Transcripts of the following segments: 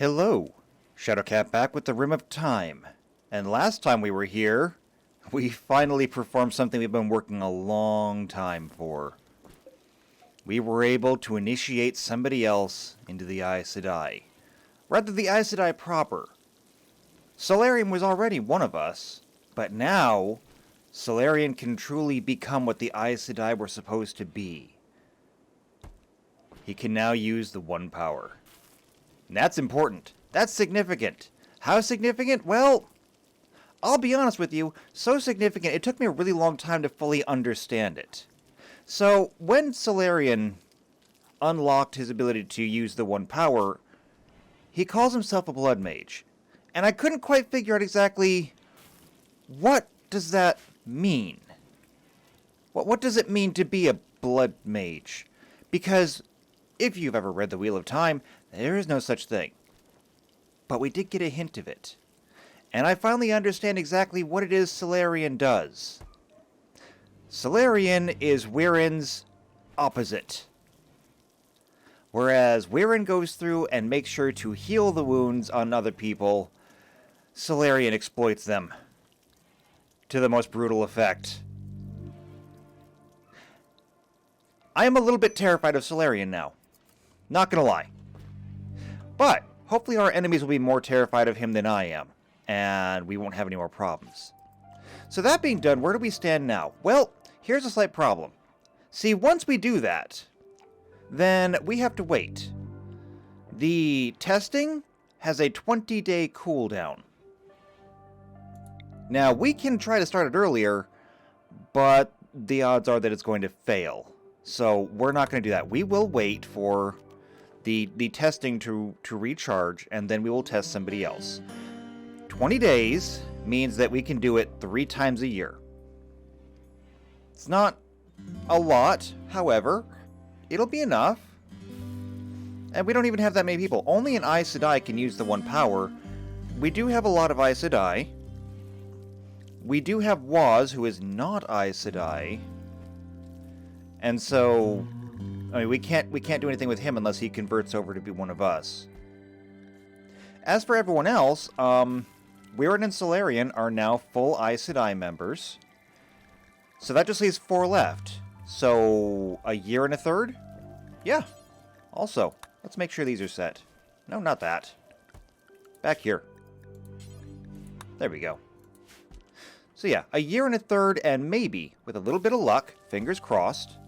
Hello, Shadowcat back with the Rim of Time. And last time we were here, we finally performed something we've been working a long time for. We were able to initiate somebody else into the Aes Sedai. Rather, the Aes Sedai proper. Solarian was already one of us, but now, Solarian can truly become what the Aes Sedai were supposed to be. He can now use the One Power. And that's important. That's significant. How significant? Well, I'll be honest with you, so significant it took me a really long time to fully understand it. So, when Solarian unlocked his ability to use the One Power, he calls himself a Blood Mage. And I couldn't quite figure out exactly what does that mean. What does it mean to be a Blood Mage? Because if you've ever read The Wheel of Time, there is no such thing. But we did get a hint of it. And I finally understand exactly what it is Solarian does. Solarian is Weirin's opposite. Whereas Weirin goes through and makes sure to heal the wounds on other people, Solarian exploits them to the most brutal effect. I am a little bit terrified of Solarian now. Not gonna lie. But hopefully our enemies will be more terrified of him than I am, and we won't have any more problems. So that being done, where do we stand now? Well, here's a slight problem. See, once we do that, then we have to wait. The testing has a 20-day cooldown. Now, we can try to start it earlier, but the odds are that it's going to fail. So we're not going to do that. We will wait for the testing to recharge, and then we will test somebody else. 20 days means that we can do it 3 times a year. It's not a lot, however, it'll be enough. And we don't even have that many people. Only an Aes Sedai can use the One Power. We do have a lot of Aes Sedai. We do have Waz, who is not Aes Sedai. And so, I mean, we can't do anything with him unless he converts over to be one of us. As for everyone else, Weirin and Solarian are now full Aes Sedai members. So that just leaves 4 left. So, a year and a third? Yeah. Also, let's make sure these are set. No, not that. Back here. There we go. So yeah, a year and a third, and maybe, with a little bit of luck, fingers crossed,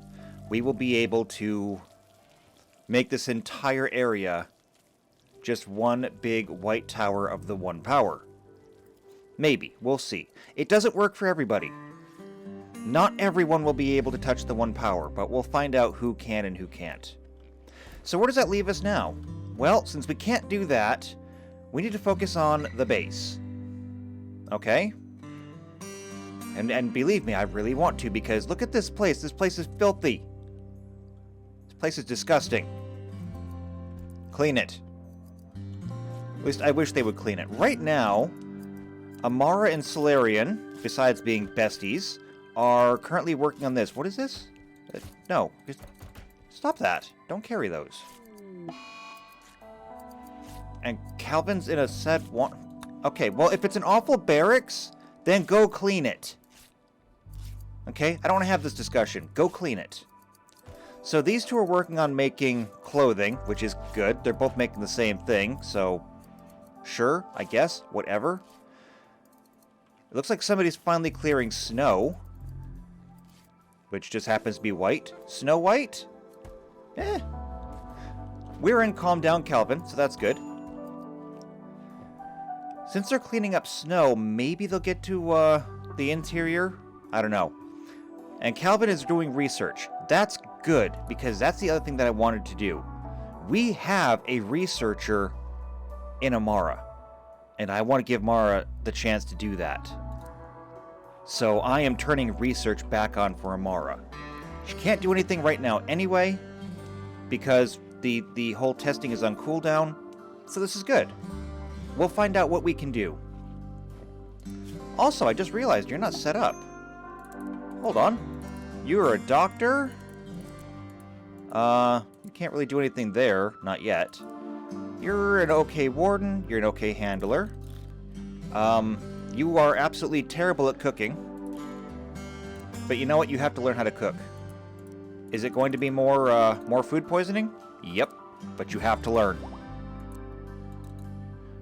we will be able to make this entire area just one big white tower of the One Power. Maybe. We'll see. It doesn't work for everybody. Not everyone will be able to touch the One Power, but we'll find out who can and who can't. So where does that leave us now? Well, since we can't do that, we need to focus on the base. Okay? And believe me, I really want to, because look at this place. This place is filthy. This place is disgusting. Clean it. At least I wish they would clean it. Right now, Amara and Solarian, besides being besties, are currently working on this. What is this? No. Just stop that. Don't carry those. And Calvin's in a sad one. Okay, well, if it's an awful barracks, then go clean it. Okay? I don't want to have this discussion. Go clean it. So these two are working on making clothing, which is good. They're both making the same thing, so sure, I guess, whatever. It looks like somebody's finally clearing snow, which just happens to be white. Snow White? Eh. We're in Calm Down Calvin, so that's good. Since they're cleaning up snow, maybe they'll get to the interior? I don't know. And Calvin is doing research. That's good, because that's the other thing that I wanted to do. We have a researcher in Amara, and I want to give Mara the chance to do that. So I am turning research back on for Amara. She can't do anything right now anyway, because the whole testing is on cooldown, so this is good. We'll find out what we can do. Also, I just realized you're not set up. Hold on. You're a doctor? You can't really do anything there. Not yet. You're an okay warden. You're an okay handler. You are absolutely terrible at cooking. But you know what? You have to learn how to cook. Is it going to be more food poisoning? Yep. But you have to learn.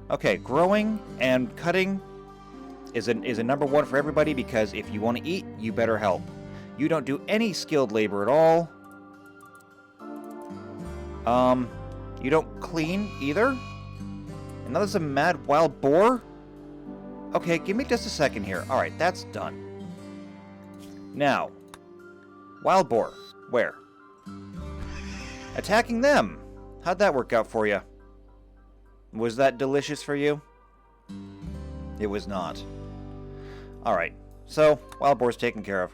Okay, growing and cutting is a number one for everybody, because if you want to eat, you better help. You don't do any skilled labor at all. You don't clean either. And there's a mad wild boar. Okay, give me just a second here. Alright, that's done. Now, wild boar. Where? Attacking them. How'd that work out for you? Was that delicious for you? It was not. Alright, so wild boar's taken care of.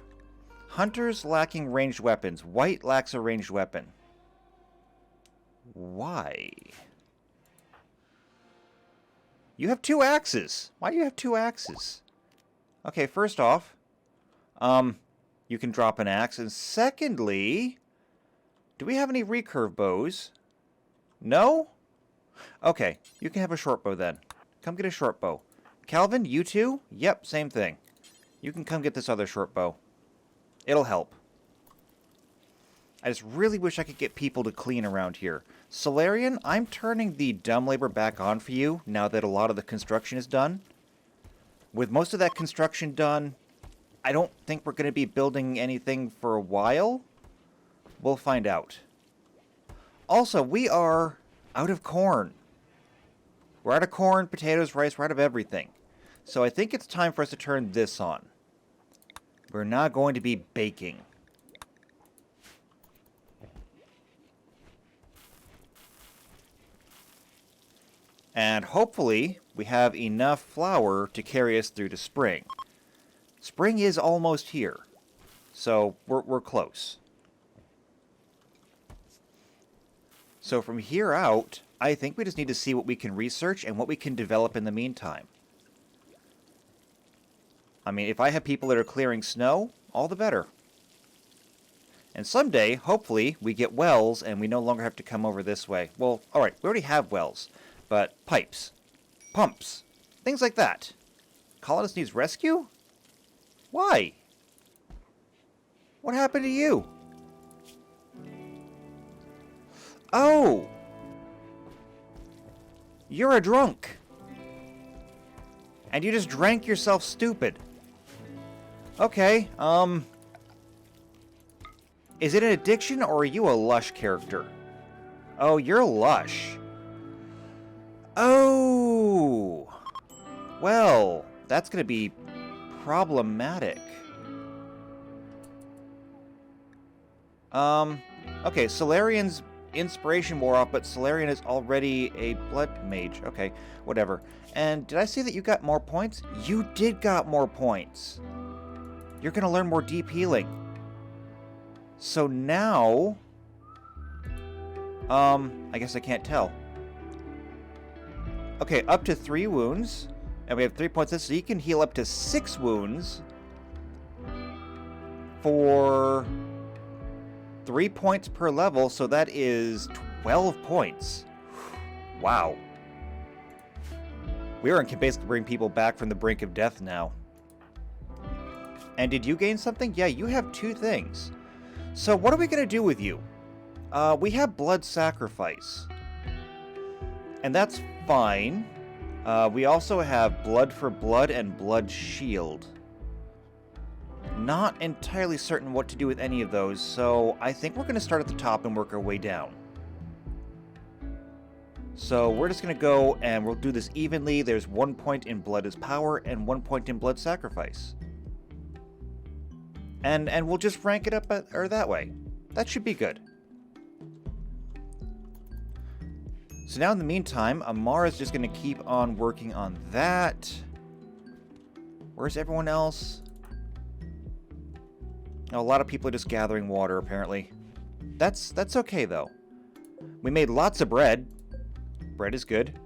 Hunters lacking ranged weapons. White lacks a ranged weapon. Why? You have 2 axes. Why do you have 2 axes? Okay, first off, you can drop an axe. And secondly, do we have any recurve bows? No? Okay, you can have a short bow then. Come get a short bow. Calvin, you too? Yep, same thing. You can come get this other short bow. It'll help. I just really wish I could get people to clean around here. Solarian, I'm turning the dumb labor back on for you now that a lot of the construction is done. With most of that construction done, I don't think we're going to be building anything for a while. We'll find out. Also, we are out of corn. We're out of corn, potatoes, rice, we're out of everything. So I think it's time for us to turn this on. We're not going to be baking. And hopefully, we have enough flour to carry us through to spring. Spring is almost here. So, we're close. So from here out, I think we just need to see what we can research and what we can develop in the meantime. I mean, if I have people that are clearing snow, all the better. And someday, hopefully, we get wells and we no longer have to come over this way. Well, alright, we already have wells. But pipes, pumps, things like that. Colonist needs rescue? Why? What happened to you? Oh! You're a drunk. And you just drank yourself stupid. Okay, is it an addiction or are you a Lush character? Oh, you're Lush. Oh! Well, that's gonna be problematic. Okay, Solarian's inspiration wore off, but Solarian is already a blood mage. Okay, whatever. And did I see that you got more points? You did got more points. You're gonna learn more deep healing. So now... I guess I can't tell. Okay, up to 3 wounds. And we have 3 points this, so you can heal up to 6 wounds for 3 points per level, so that is 12 points. Wow. We are can basically bring people back from the brink of death now. And did you gain something? Yeah, you have 2 things. So what are we going to do with you? We have blood sacrifice. And that's fine. We also have blood for blood and blood shield. Not entirely certain what to do with any of those, so I think we're going to start at the top and work our way down. So we're just going to go and we'll do this evenly. There's 1 point in blood as power and 1 point in blood sacrifice. And we'll just rank it up or that way. That should be good. So now in the meantime, Amara's just going to keep on working on that. Where's everyone else? Oh, a lot of people are just gathering water, apparently. That's okay, though. We made lots of bread. Bread is good.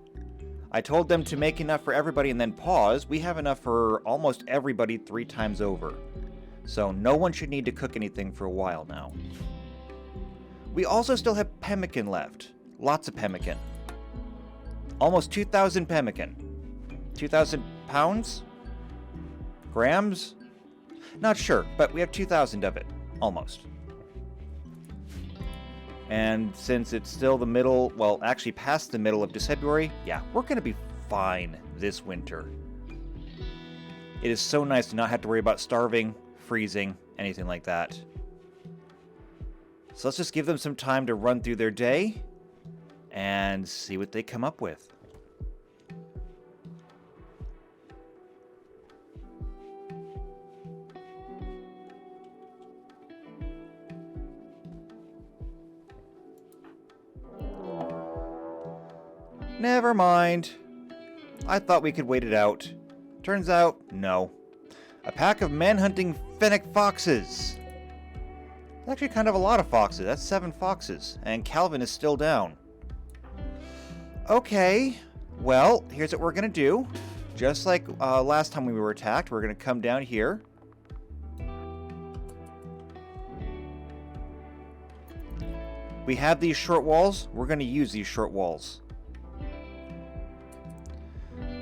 I told them to make enough for everybody and then pause. We have enough for almost everybody 3 times over. So no one should need to cook anything for a while now. We also still have pemmican left. Lots of pemmican. Almost 2,000 pemmican. 2,000 pounds? Grams? Not sure, but we have 2,000 of it. Almost. And since it's still the middle, well, actually past the middle of February, yeah, we're going to be fine this winter. It is so nice to not have to worry about starving, freezing, anything like that. So let's just give them some time to run through their day and see what they come up with. Never mind. I thought we could wait it out. Turns out, no. A pack of man-hunting fennec foxes. Actually kind of a lot of foxes. That's 7 foxes. And Calvin is still down. Okay. Well, here's what we're going to do. Just like last time we were attacked, we're going to come down here. We have these short walls. We're going to use these short walls.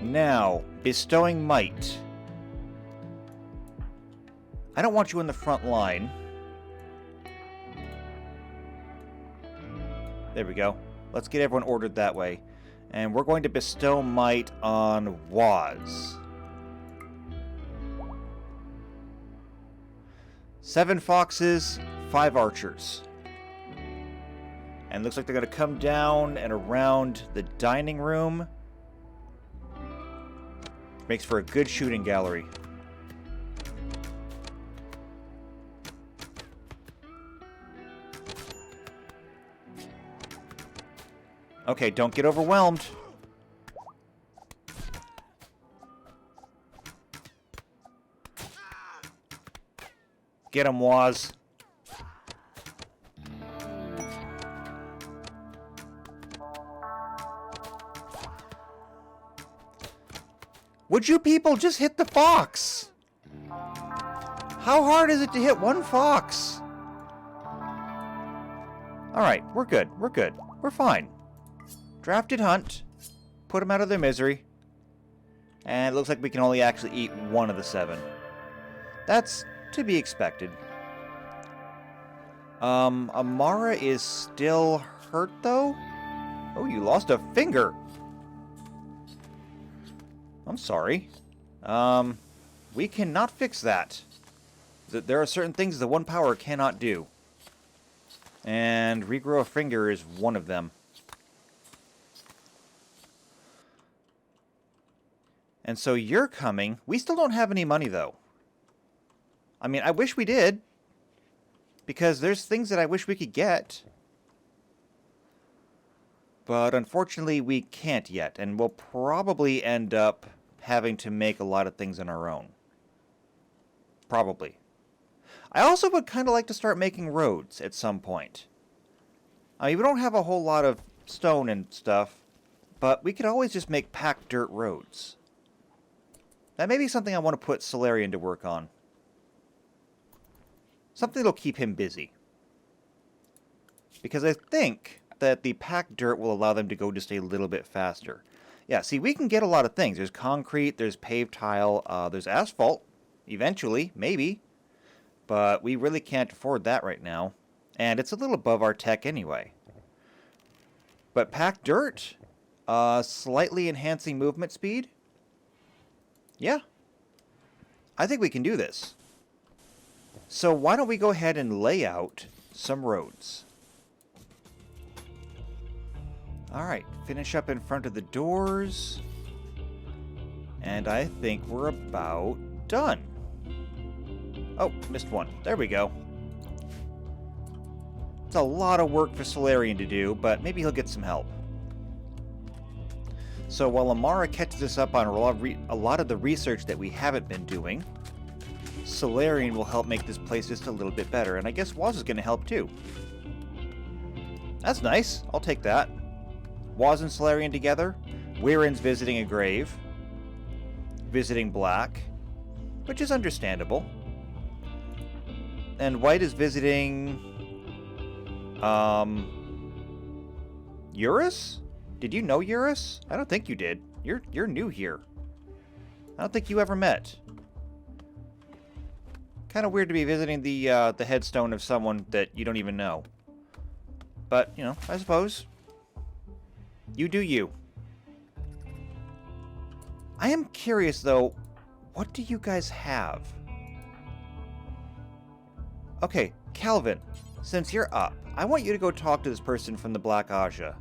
Now, bestowing might. I don't want you in the front line. There we go. Let's get everyone ordered that way. And we're going to bestow might on Waz. 7 foxes, 5 archers. And looks like they're going to come down and around the dining room. Makes for a good shooting gallery. Okay, don't get overwhelmed. Get him, Waz. Would you people just hit the fox? How hard is it to hit one fox? Alright, we're good. We're good. We're fine. Drafted hunt. Put them out of their misery. And it looks like we can only actually eat 1 of the 7. That's to be expected. Amara is still hurt, though? Oh, you lost a finger. I'm sorry. We cannot fix that. There are certain things the 1 power cannot do. And regrow a finger is one of them. And so you're coming. We still don't have any money, though. I mean, I wish we did. Because there's things that I wish we could get. But unfortunately, we can't yet. And we'll probably end up having to make a lot of things on our own. Probably. I also would kind of like to start making roads at some point. I mean, we don't have a whole lot of stone and stuff, but we could always just make packed dirt roads. That may be something I want to put Solarian to work on. Something that'll keep him busy. Because I think that the packed dirt will allow them to go just a little bit faster. Yeah, see, we can get a lot of things. There's concrete, there's paved tile, there's asphalt. Eventually, maybe. But we really can't afford that right now. And it's a little above our tech anyway. But packed dirt, slightly enhancing movement speed. Yeah. I think we can do this. So why don't we go ahead and lay out some roads. Alright, finish up in front of the doors. And I think we're about done. Oh, missed one. There we go. It's a lot of work for Solarian to do, but maybe he'll get some help. So while Amara catches us up on a lot of the research that we haven't been doing, Solarian will help make this place just a little bit better, and I guess Waz is going to help too. That's nice. I'll take that. Waz and Solarian together. Weirin's visiting a grave. Visiting Black, which is understandable. And White is visiting... Eurus? Did you know Eurus? I don't think you did. You're new here. I don't think you ever met. Kind of weird to be visiting the headstone of someone that you don't even know. But, you know, I suppose. You do you. I am curious, though, what do you guys have? Okay, Calvin, since you're up, I want you to go talk to this person from the Black Aja.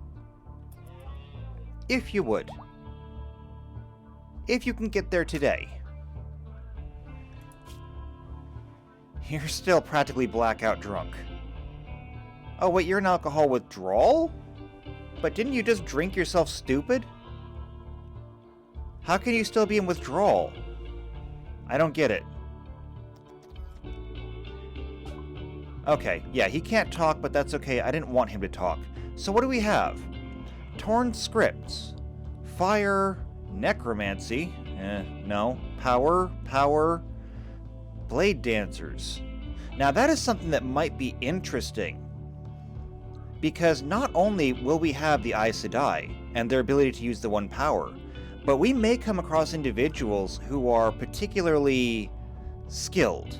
If you would. If you can get there today. You're still practically blackout drunk. Oh, wait, you're in alcohol withdrawal? But didn't you just drink yourself stupid? How can you still be in withdrawal? I don't get it. Okay, yeah, he can't talk, but that's okay. I didn't want him to talk. So what do we have? Torn scripts. Fire. Necromancy. No. Power. Blade dancers. Now that is something that might be interesting. Because not only will we have the Aes Sedai and their ability to use the one power, but we may come across individuals who are particularly skilled,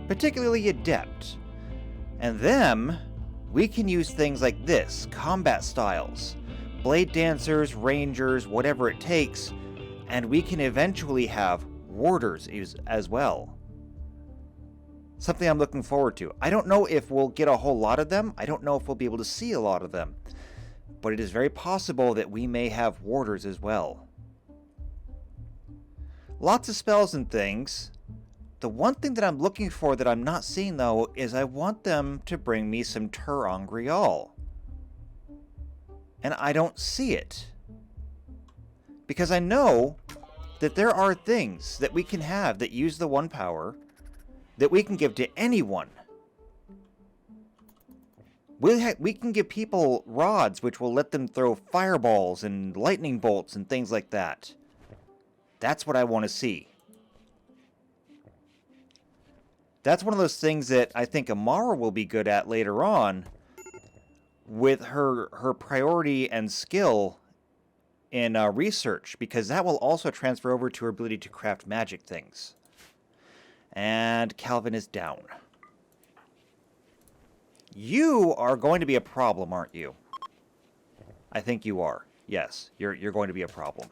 particularly adept. And them, we can use things like this, combat styles, blade dancers, rangers, whatever it takes, and we can eventually have warders as well. Something I'm looking forward to. I don't know if we'll get a whole lot of them. I don't know if we'll be able to see a lot of them. But it is very possible that we may have warders as well. Lots of spells and things. The one thing that I'm looking for that I'm not seeing, though, is I want them to bring me some ter'angreal. And I don't see it. Because I know that there are things that we can have that use the one power that we can give to anyone. We can give people rods which will let them throw fireballs and lightning bolts and things like that. That's what I want to see. That's one of those things that I think Amara will be good at later on with her priority and skill in research, because that will also transfer over to her ability to craft magic things. And Calvin is down. You are going to be a problem, aren't you? I think you are. Yes, you're going to be a problem.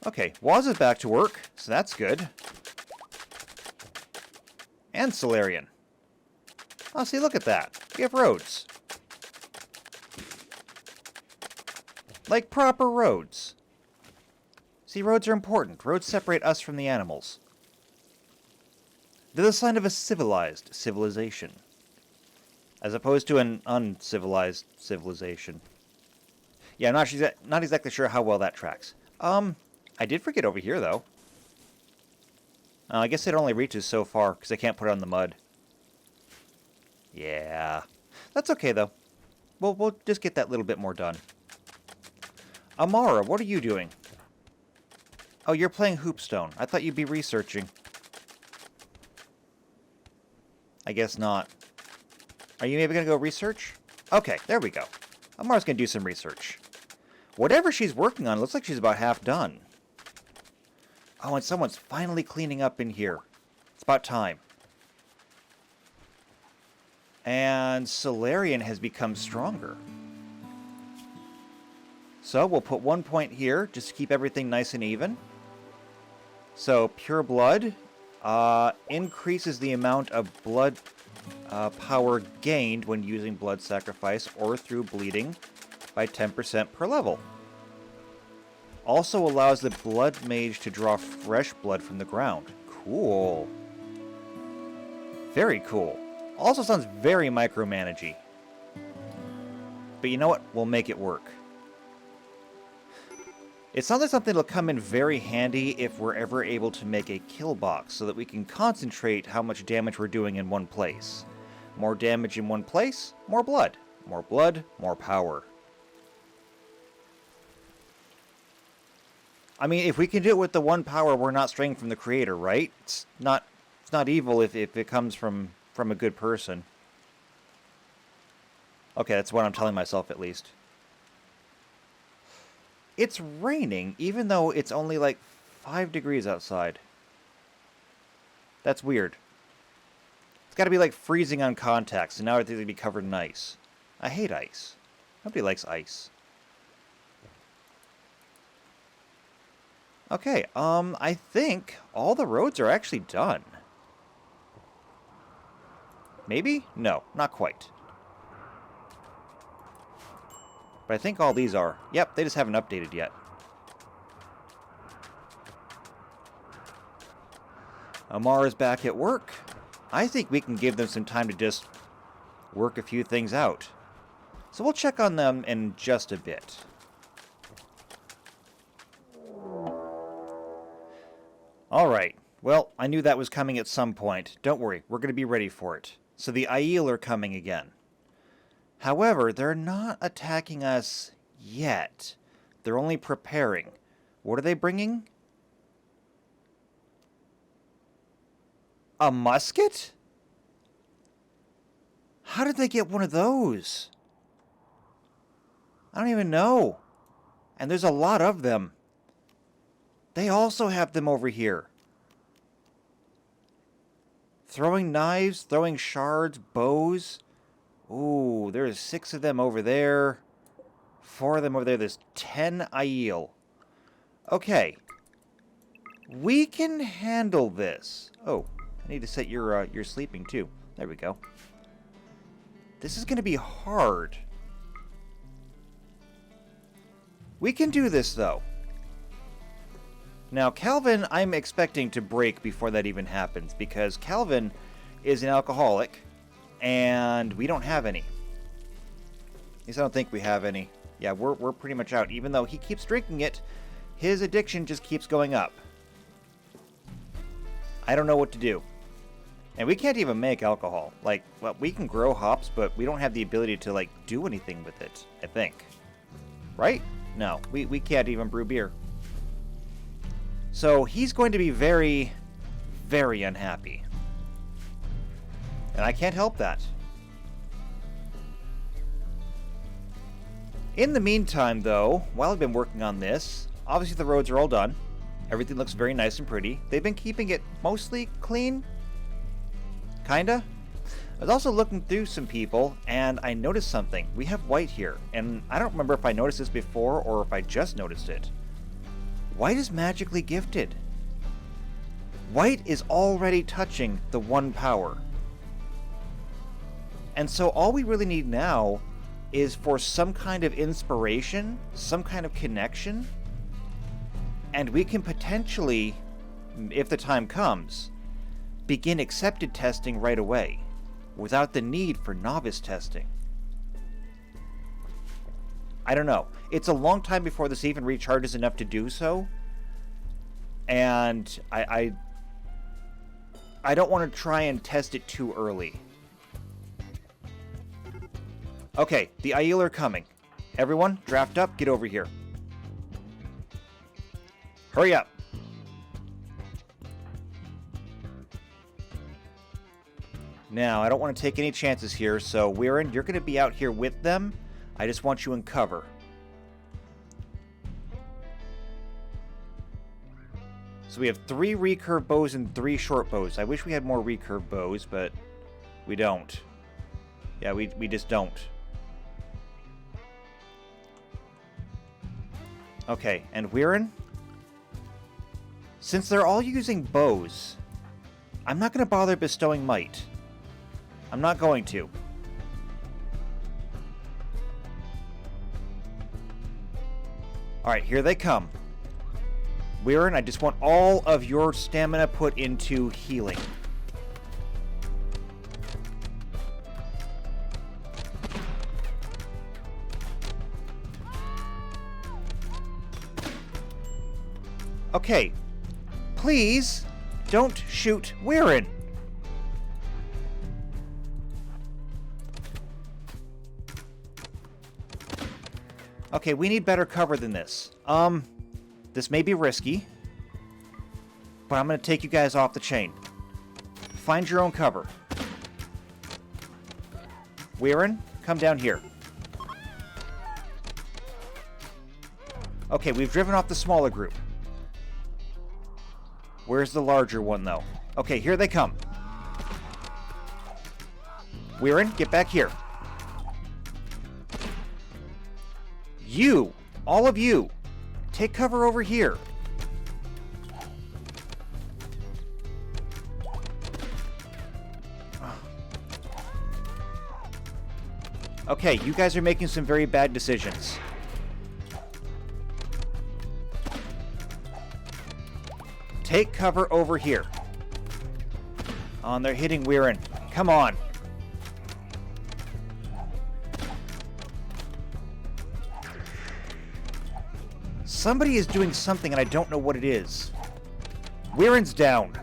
Okay, Waz is back to work, so that's good. And Solarian. Oh, see, look at that. We have roads. Like proper roads. See, roads are important. Roads separate us from the animals. They're the sign of a civilized civilization, as opposed to an uncivilized civilization. Yeah, I'm not exactly sure how well that tracks. I did forget over here, though. I guess it only reaches so far, because I can't put it on the mud. Yeah. That's okay, though. We'll just get that little bit more done. Amara, what are you doing? Oh, you're playing Hoopstone. I thought you'd be researching. I guess not. Are you maybe going to go research? Okay, there we go. Amara's going to do some research. Whatever she's working on, looks like she's about half done. Oh, and someone's finally cleaning up in here. It's about time. And Solarian has become stronger. So we'll put 1 point here, just to keep everything nice and even. So, pure blood increases the amount of blood power gained when using blood sacrifice or through bleeding by 10% per level. Also allows the blood mage to draw fresh blood from the ground. Cool. Very cool. Also sounds very micromanagey. But you know what? We'll make it work. It sounds like something that'll come in very handy if we're ever able to make a kill box so that we can concentrate how much damage we're doing in one place. More damage in one place, more blood. More blood, more power. I mean, if we can do it with the one power, we're not straying from the creator, right? It's not evil if it comes from a good person. Okay, that's what I'm telling myself at least. It's raining, even though it's only like 5 degrees outside. That's weird. It's got to be like freezing on contacts, and now it's going to be covered in ice. I hate ice. Nobody likes ice. Okay, I think all the roads are actually done. Maybe? No, not quite. But I think all these are. Yep, they just haven't updated yet. Amar is back at work. I think we can give them some time to just work a few things out. So we'll check on them in just a bit. Alright, well, I knew that was coming at some point. Don't worry, we're going to be ready for it. So the Aiel are coming again. However, they're not attacking us yet. They're only preparing. What are they bringing? A musket? How did they get one of those? I don't even know. And there's a lot of them. They also have them over here. Throwing knives, throwing shards, bows. Ooh, there's 6 of them over there. 4 of them over there. There's 10 Aiel. Okay. We can handle this. Oh, I need to set your sleeping too. There we go. This is going to be hard. We can do this, though. Now, Calvin, I'm expecting to break before that even happens, because Calvin is an alcoholic, and we don't have any. At least I don't think we have any. Yeah, we're pretty much out. Even though he keeps drinking it, his addiction just keeps going up. I don't know what to do. And we can't even make alcohol. Like, well, we can grow hops, but we don't have the ability to, like, do anything with it, I think. Right? No, we can't even brew beer. So he's going to be very, very unhappy. And I can't help that. In the meantime, though, while I've been working on this, obviously the roads are all done. Everything looks very nice and pretty. They've been keeping it mostly clean. Kinda. I was also looking through some people, and I noticed something. We have White here, and I don't remember if I noticed this before or if I just noticed it. White is magically gifted. White is already touching the 1 power. And so all we really need now is for some kind of inspiration, some kind of connection, and we can potentially, if the time comes, begin accepted testing right away, without the need for novice testing. I don't know. It's a long time before this even recharges enough to do so, and I don't want to try and test it too early. Okay, the Aiel are coming. Everyone, draft up, get over here. Hurry up. Now, I don't want to take any chances here, so Weirin, you're going to be out here with them. I just want you in cover. So we have 3 recurve bows and 3 short bows. I wish we had more recurve bows, but we don't. Yeah, we just don't. Okay, and Weirin? Since they're all using bows, I'm not going to bother bestowing might. I'm not going to. Alright, here they come. Weirin, I just want all of your stamina put into healing. Okay. Please, don't shoot Weirin. Okay, we need better cover than this. This may be risky, but I'm going to take you guys off the chain. Find your own cover. Weirin, come down here. Okay, we've driven off the smaller group. Where's the larger one, though? Okay, here they come. Weirin, get back here. You! All of you! Take cover over here. Okay, you guys are making some very bad decisions. Take cover over here. Oh, and they're hitting Weirin. Come on. Somebody is doing something and I don't know what it is. Weirin's down.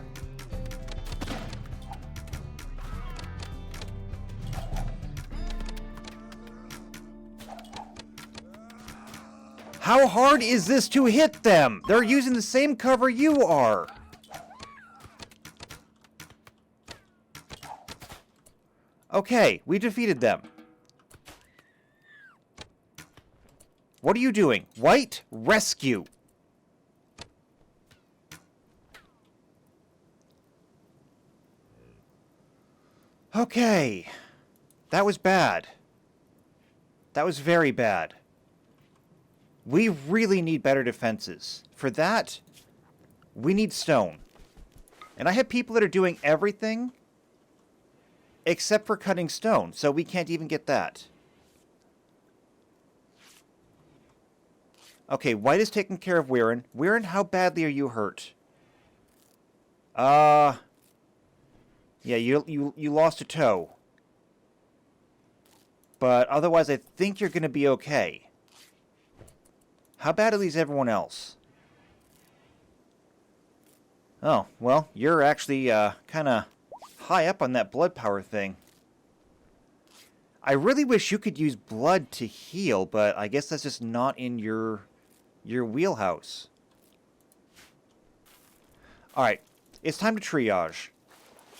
How hard is this to hit them? They're using the same cover you are. Okay, we defeated them. What are you doing? White, rescue. Okay. That was bad. That was very bad. We really need better defenses. For that, we need stone. And I have people that are doing everything except for cutting stone, so we can't even get that. Okay, White is taking care of Weirin. Weirin, how badly are you hurt? Yeah, you lost a toe. But otherwise, I think you're going to be okay. How badly is everyone else? Oh, well, you're actually kind of high up on that blood power thing. I really wish you could use blood to heal, but I guess that's just not in your wheelhouse. Alright, it's time to triage.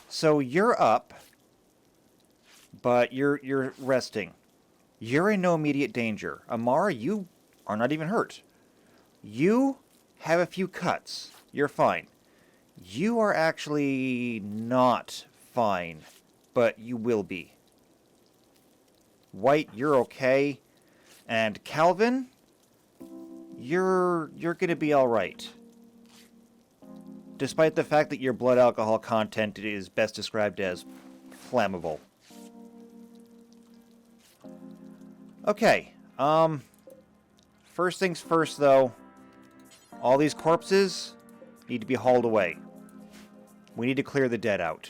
So you're up, but you're resting. You're in no immediate danger. Amara, you are not even hurt. You have a few cuts. You're fine. You are actually not fine, but you will be. White, you're okay. And Calvin, you're gonna be alright. Despite the fact that your blood alcohol content is best described as flammable. Okay, first things first, though. All these corpses need to be hauled away. We need to clear the dead out.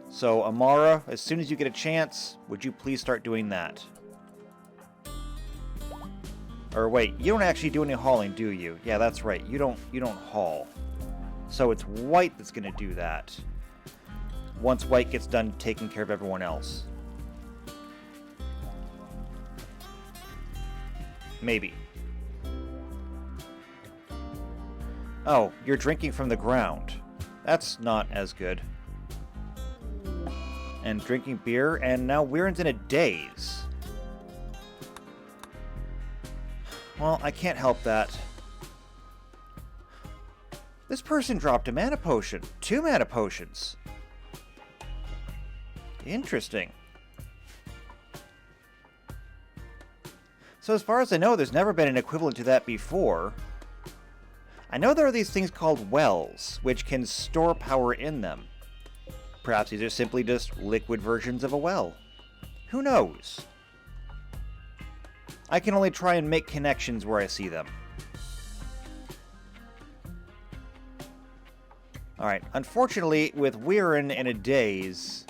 So, Amara, as soon as you get a chance, would you please start doing that? Or wait, you don't actually do any hauling, do you? Yeah, that's right. You don't haul. So it's White that's going to do that. Once White gets done taking care of everyone else. Maybe. Oh, you're drinking from the ground. That's not as good. And drinking beer, and now Weirin's in a daze. Well, I can't help that. This person dropped a mana potion. 2 mana potions. Interesting. So as far as I know, there's never been an equivalent to that before. I know there are these things called wells, which can store power in them. Perhaps these are simply just liquid versions of a well. Who knows? I can only try and make connections where I see them. Alright, unfortunately, with Weirin in a daze,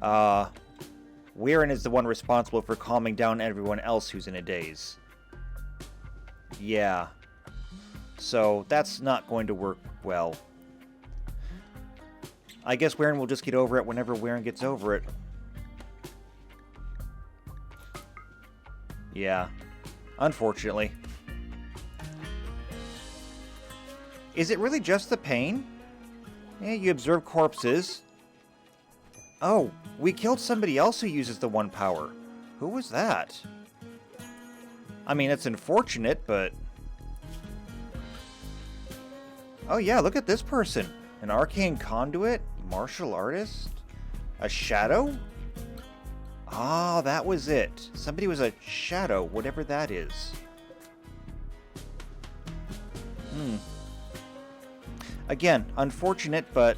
Weirin is the one responsible for calming down everyone else who's in a daze. Yeah. So, that's not going to work well. I guess Weirin will just get over it whenever Weirin gets over it. Yeah. Unfortunately. Is it really just the pain? Yeah, you observe corpses. Oh, We killed somebody else who uses the 1 power. Who was that? I mean, it's unfortunate, but... Oh yeah, look at this person. An arcane conduit? Martial artist? A shadow? Ah, that was it. Somebody was a shadow, whatever that is. Again, unfortunate, but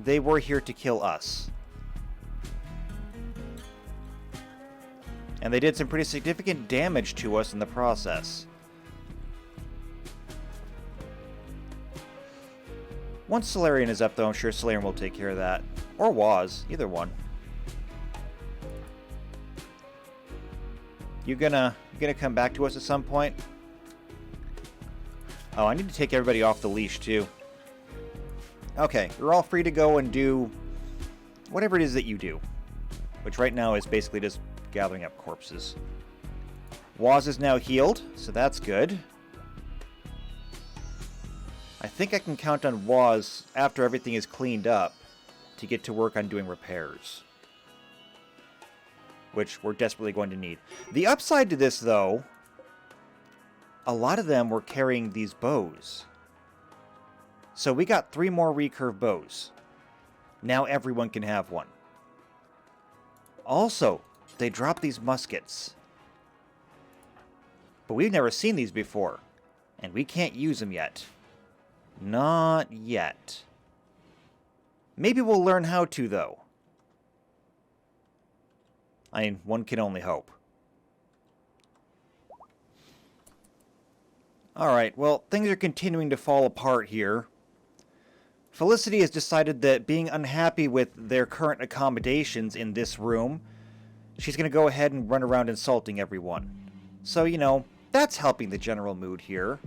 they were here to kill us. And they did some pretty significant damage to us in the process. Once Solarian is up, though, I'm sure Solarian will take care of that. Or Waz, either one. You gonna come back to us at some point? Oh, I need to take everybody off the leash, too. Okay, you're all free to go and do whatever it is that you do. Which right now is basically just gathering up corpses. Waz is now healed, so that's good. I think I can count on Waz after everything is cleaned up to get to work on doing repairs. Which we're desperately going to need. The upside to this, though, a lot of them were carrying these bows. So we got 3 more recurve bows. Now everyone can have one. Also, they dropped these muskets. But we've never seen these before. And we can't use them yet. Not yet. Maybe we'll learn how to, though. I mean, one can only hope. Alright, well, things are continuing to fall apart here. Felicity has decided that being unhappy with their current accommodations in this room, she's going to go ahead and run around insulting everyone. So, you know, that's helping the general mood here.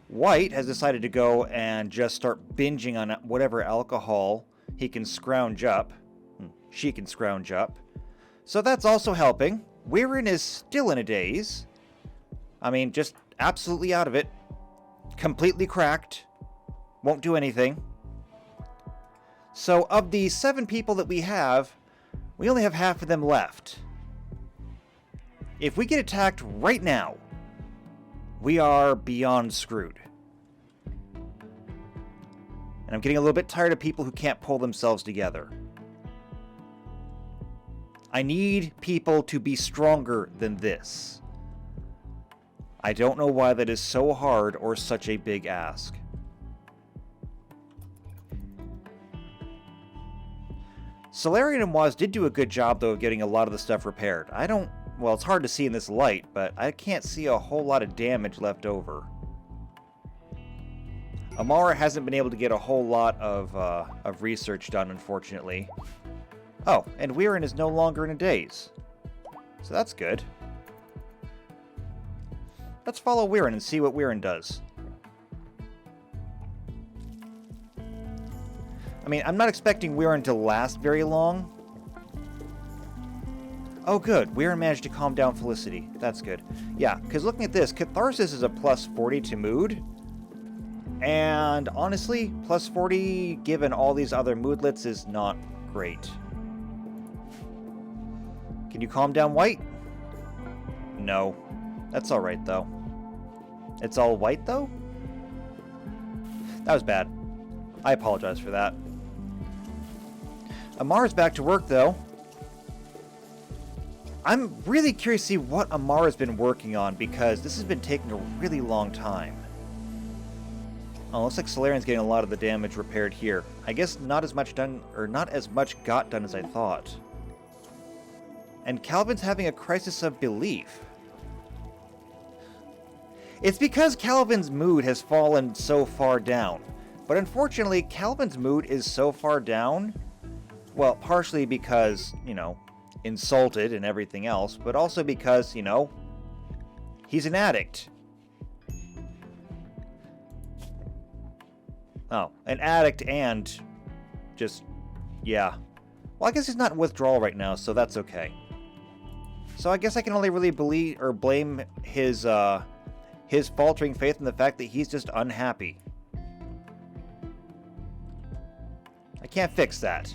White has decided to go and just start binging on whatever alcohol he can scrounge up. She can scrounge up. So that's also helping. Weirin is still in a daze. I mean, just absolutely out of it. Completely cracked. Won't do anything. So of the 7 people that we only have half of them left. If we get attacked right now, we are beyond screwed. And I'm getting a little bit tired of people who can't pull themselves together. I need people to be stronger than this. I don't know why that is so hard or such a big ask. Solarian and Waz did do a good job, though, of getting a lot of the stuff repaired. Well, it's hard to see in this light, but I can't see a whole lot of damage left over. Amara hasn't been able to get a whole lot of research done, unfortunately. Oh, and Weirin is no longer in a daze. So that's good. Let's follow Weirin and see what Weirin does. I mean, I'm not expecting Weirin to last very long. Oh, good. Weirin managed to calm down Felicity. That's good. Yeah, because looking at this, Catharsis is a plus 40 to mood. And honestly, plus 40, given all these other moodlets, is not great. Can you calm down White? No. That's alright, though. It's all white, though? That was bad. I apologize for that. Amara's back to work, though. I'm really curious to see what Amara's been working on, because this has been taking a really long time. Oh, looks like Solarian's getting a lot of the damage repaired here. I guess not as much done, or not as much got done as I thought. And Calvin's having a crisis of belief. It's because Calvin's mood has fallen so far down. But unfortunately, Calvin's mood is so far down, well, partially because, you know, insulted and everything else, but also because, you know, he's an addict. Oh, an addict and just, yeah. Well, I guess he's not in withdrawal right now, so that's okay. So I guess I can only really blame his faltering faith in the fact that he's just unhappy. I can't fix that.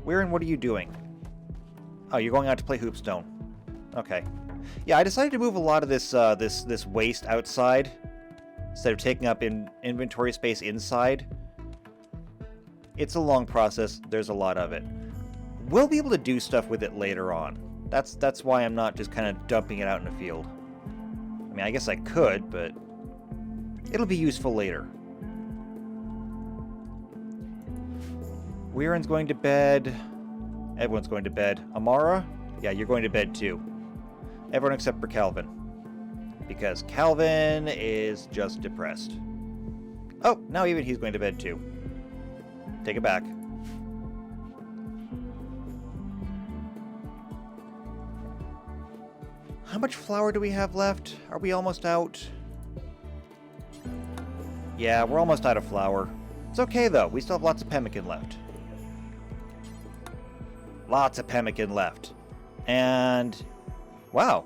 Weirin, what are you doing? Oh, you're going out to play Hoopstone. Okay. Yeah, I decided to move a lot of this this waste outside instead of taking up inventory space inside. It's a long process. There's a lot of it. We'll be able to do stuff with it later on. That's why I'm not just kind of dumping it out in the field. I mean, I guess I could, but it'll be useful later. Weirin's going to bed. Everyone's going to bed. Amara? Yeah, you're going to bed too. Everyone except for Calvin. Because Calvin is just depressed. Oh, now even he's going to bed too. Take it back. How much flour do we have left? Are we almost out? Yeah, we're almost out of flour. It's okay though, we still have lots of pemmican left. Lots of pemmican left. And wow.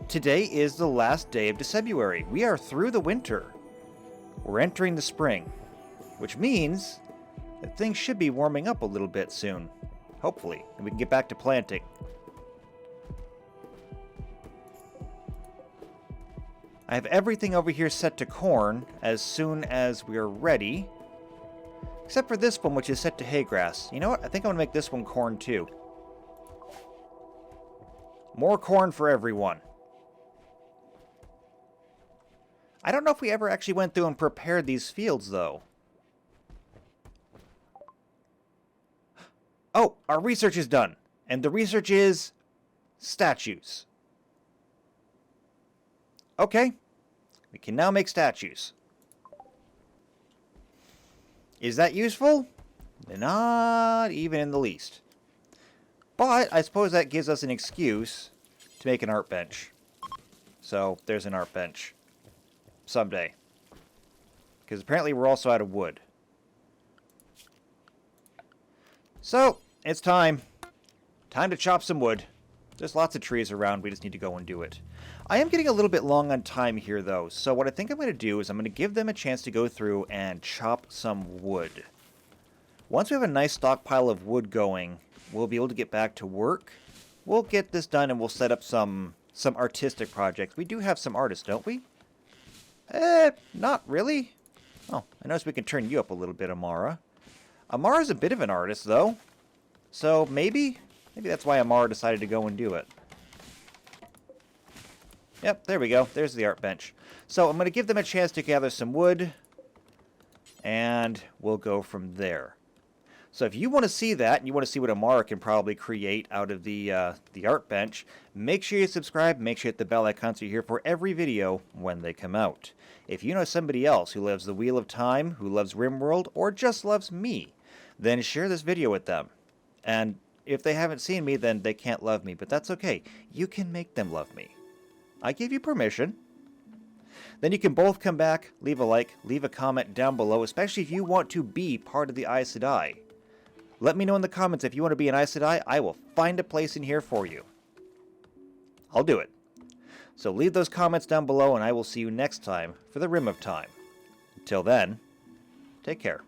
Today is the last day of December. We are through the winter. We're entering the spring, which means that things should be warming up a little bit soon. Hopefully, and we can get back to planting. I have everything over here set to corn as soon as we are ready. Except for this one, which is set to hay grass. You know what? I think I'm going to make this one corn too. More corn for everyone. I don't know if we ever actually went through and prepared these fields, though. Oh, our research is done. And the research is statues. Okay. We can now make statues. Is that useful? Not even in the least. But I suppose that gives us an excuse to make an art bench. So there's an art bench. Someday. Because apparently we're also out of wood. So, it's time. Time to chop some wood. There's lots of trees around, we just need to go and do it. I am getting a little bit long on time here, though, so what I think I'm going to do is I'm going to give them a chance to go through and chop some wood. Once we have a nice stockpile of wood going, we'll be able to get back to work. We'll get this done and we'll set up some artistic projects. We do have some artists, don't we? Not really. Oh, I noticed we can turn you up a little bit, Amara. Amara's a bit of an artist, though. So maybe that's why Amara decided to go and do it. Yep, there we go. There's the art bench. So I'm going to give them a chance to gather some wood, and we'll go from there. So if you want to see that, and you want to see what Amara can probably create out of the art bench, make sure you subscribe, make sure you hit the bell icon so you're here for every video when they come out. If you know somebody else who loves the Wheel of Time, who loves RimWorld, or just loves me, then share this video with them. And if they haven't seen me, then they can't love me, but that's okay. You can make them love me. I give you permission. Then you can both come back, leave a like, leave a comment down below, especially if you want to be part of the Aes Sedai. Let me know in the comments if you want to be an Aes Sedai. I will find a place in here for you. I'll do it. So leave those comments down below, and I will see you next time for the Rim of Time. Until then, take care.